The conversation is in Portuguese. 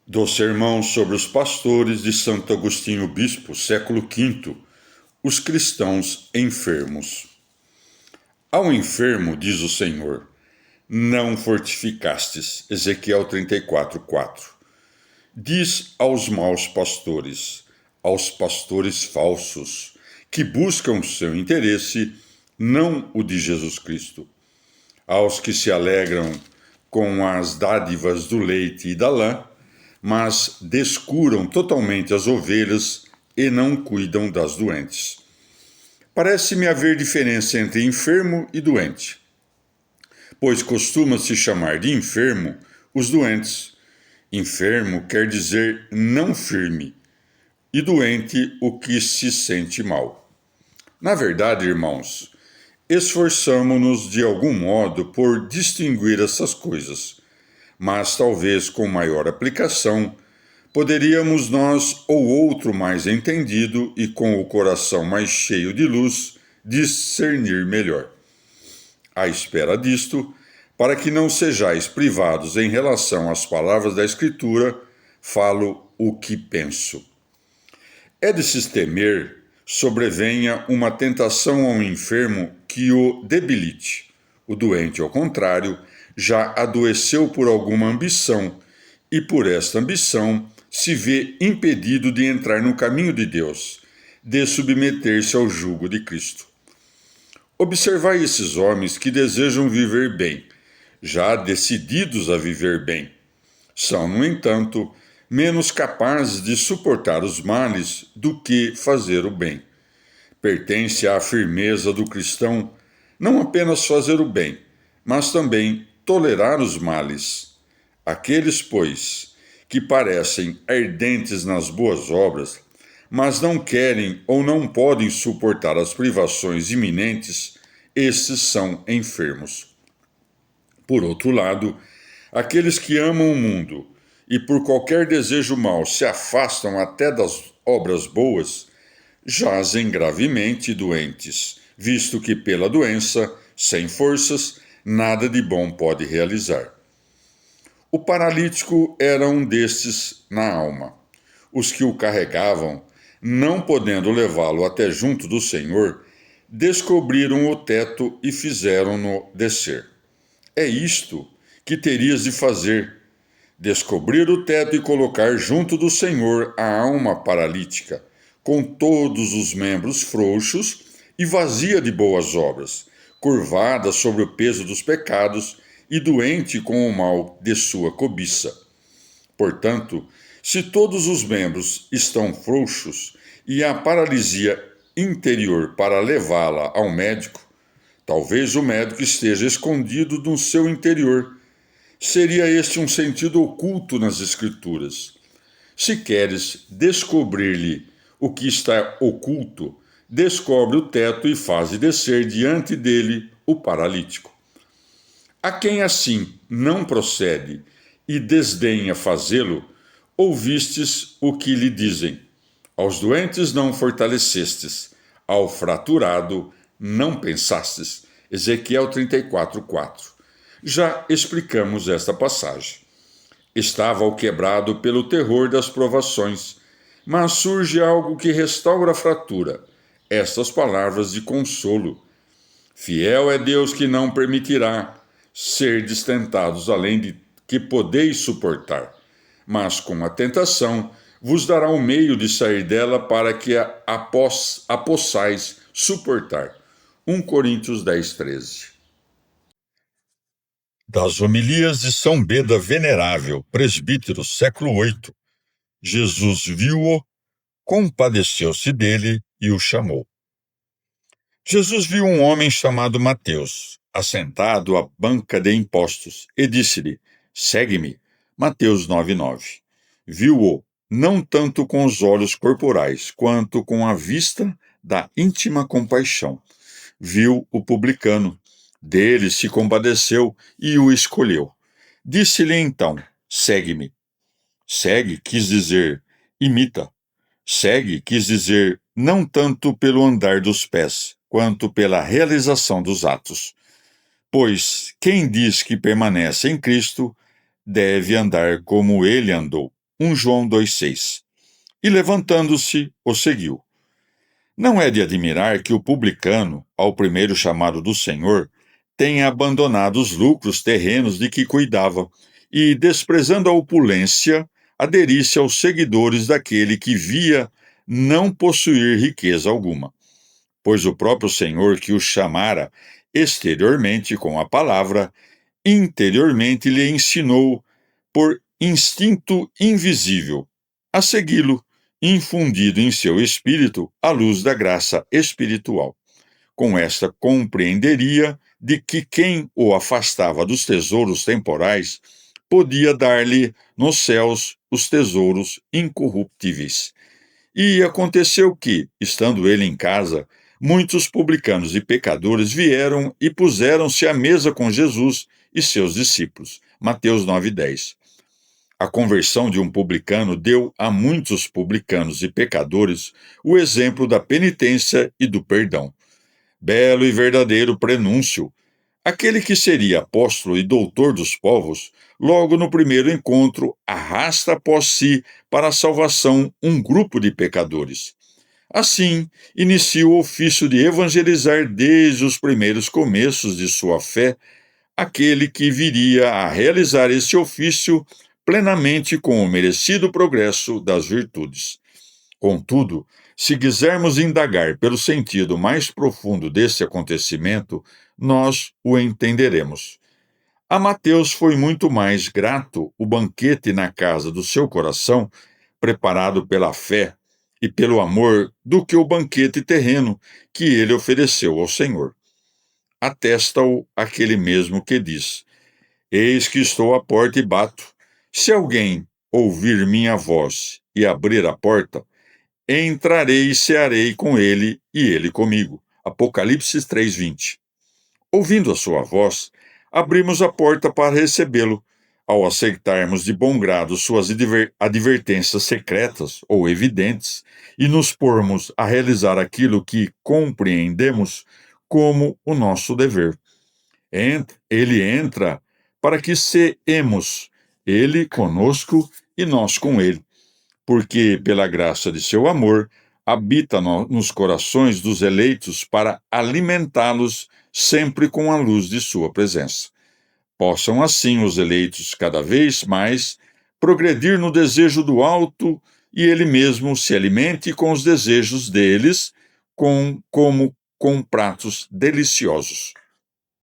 Do Sermão sobre os Pastores de Santo Agostinho Bispo, século V, os cristãos enfermos. Ao enfermo, diz o Senhor, não fortificastes. Ezequiel 34:4. Diz aos maus pastores, aos pastores falsos, que buscam seu interesse, não o de Jesus Cristo. Aos que se alegram com as dádivas do leite e da lã, mas descuram totalmente as ovelhas e não cuidam das doentes. Parece-me haver diferença entre enfermo e doente, pois costuma-se chamar de enfermo os doentes. Enfermo quer dizer não firme, e doente o que se sente mal. Na verdade, irmãos, esforçamo-nos de algum modo por distinguir essas coisas, mas talvez com maior aplicação poderíamos nós ou outro mais entendido e com o coração mais cheio de luz discernir melhor. À espera disto, para que não sejais privados em relação às palavras da Escritura, falo o que penso. É de se temer sobrevenha uma tentação ao enfermo que o debilite. O doente, ao contrário, já adoeceu por alguma ambição e por esta ambição se vê impedido de entrar no caminho de Deus, de submeter-se ao jugo de Cristo. Observai esses homens que desejam viver bem, já decididos a viver bem. São, no entanto, menos capazes de suportar os males do que fazer o bem. Pertence à firmeza do cristão não apenas fazer o bem, mas também tolerar os males. Aqueles, pois, que parecem ardentes nas boas obras, mas não querem ou não podem suportar as privações iminentes, esses são enfermos. Por outro lado, aqueles que amam o mundo e por qualquer desejo mau se afastam até das obras boas, jazem gravemente doentes, visto que pela doença, sem forças, nada de bom pode realizar. O paralítico era um destes na alma. Os que o carregavam, não podendo levá-lo até junto do Senhor, descobriram o teto e fizeram-no descer. É isto que terias de fazer: descobrir o teto e colocar junto do Senhor a alma paralítica, com todos os membros frouxos e vazia de boas obras, curvada sobre o peso dos pecados e doente com o mal de sua cobiça. Portanto, se todos os membros estão frouxos e há paralisia interior para levá-la ao médico, talvez o médico esteja escondido no seu interior. Seria este um sentido oculto nas Escrituras. Se queres descobrir-lhe o que está oculto, descobre o teto e faze descer diante dele o paralítico. A quem assim não procede e desdenha fazê-lo, ouvistes o que lhe dizem: aos doentes não fortalecestes, ao fraturado não pensastes. Ezequiel 34:4. Já explicamos esta passagem. Estava o quebrado pelo terror das provações, mas surge algo que restaura a fratura. Estas palavras de consolo: fiel é Deus que não permitirá ser tentados além de que podeis suportar, mas com a tentação vos dará um meio de sair dela para que a possais suportar. 1 Coríntios 10:13. Das homilias de São Beda Venerável, presbítero, século VIII, Jesus viu-o, compadeceu-se dele e o chamou. Jesus viu um homem chamado Mateus, assentado à banca de impostos, e disse-lhe: segue-me. Mateus 9:9. Viu-o não tanto com os olhos corporais, quanto com a vista da íntima compaixão. Viu o publicano, dele se compadeceu e o escolheu. Disse-lhe então: segue-me. Segue quis dizer imita. Segue quis dizer não tanto pelo andar dos pés, quanto pela realização dos atos. Pois quem diz que permanece em Cristo deve andar como ele andou. 1 João 2,6. E levantando-se, o seguiu. Não é de admirar que o publicano, ao primeiro chamado do Senhor, tenha abandonado os lucros terrenos de que cuidava e, desprezando a opulência, aderisse aos seguidores daquele que via não possuir riqueza alguma. Pois o próprio Senhor que o chamara exteriormente com a palavra, interiormente lhe ensinou, por instinto invisível, a segui-lo, infundido em seu espírito a luz da graça espiritual. Com esta compreenderia de que quem o afastava dos tesouros temporais podia dar-lhe nos céus os tesouros incorruptíveis. E aconteceu que, estando ele em casa, muitos publicanos e pecadores vieram e puseram-se à mesa com Jesus e seus discípulos. Mateus 9:10. A conversão de um publicano deu a muitos publicanos e pecadores o exemplo da penitência e do perdão. Belo e verdadeiro prenúncio. Aquele que seria apóstolo e doutor dos povos, logo no primeiro encontro, arrasta após si para a salvação um grupo de pecadores. Assim, inicia o ofício de evangelizar desde os primeiros começos de sua fé aquele que viria a realizar esse ofício plenamente com o merecido progresso das virtudes. Contudo, se quisermos indagar pelo sentido mais profundo desse acontecimento, nós o entenderemos. A Mateus foi muito mais grato o banquete na casa do seu coração, preparado pela fé e pelo amor, do que o banquete terreno que ele ofereceu ao Senhor. Atesta-o aquele mesmo que diz: Eis que estou à porta e bato. Se alguém ouvir minha voz e abrir a porta, entrarei e cearei com ele e ele comigo. Apocalipse 3:20. Ouvindo a sua voz, abrimos a porta para recebê-lo. Ao aceitarmos de bom grado suas advertências secretas ou evidentes e nos pormos a realizar aquilo que compreendemos como o nosso dever. Ele entra para que seemos, ele conosco e nós com ele, porque, pela graça de seu amor, habita nos corações dos eleitos para alimentá-los sempre com a luz de sua presença. Possam, assim, os eleitos cada vez mais progredir no desejo do alto e ele mesmo se alimente com os desejos deles, como com pratos deliciosos.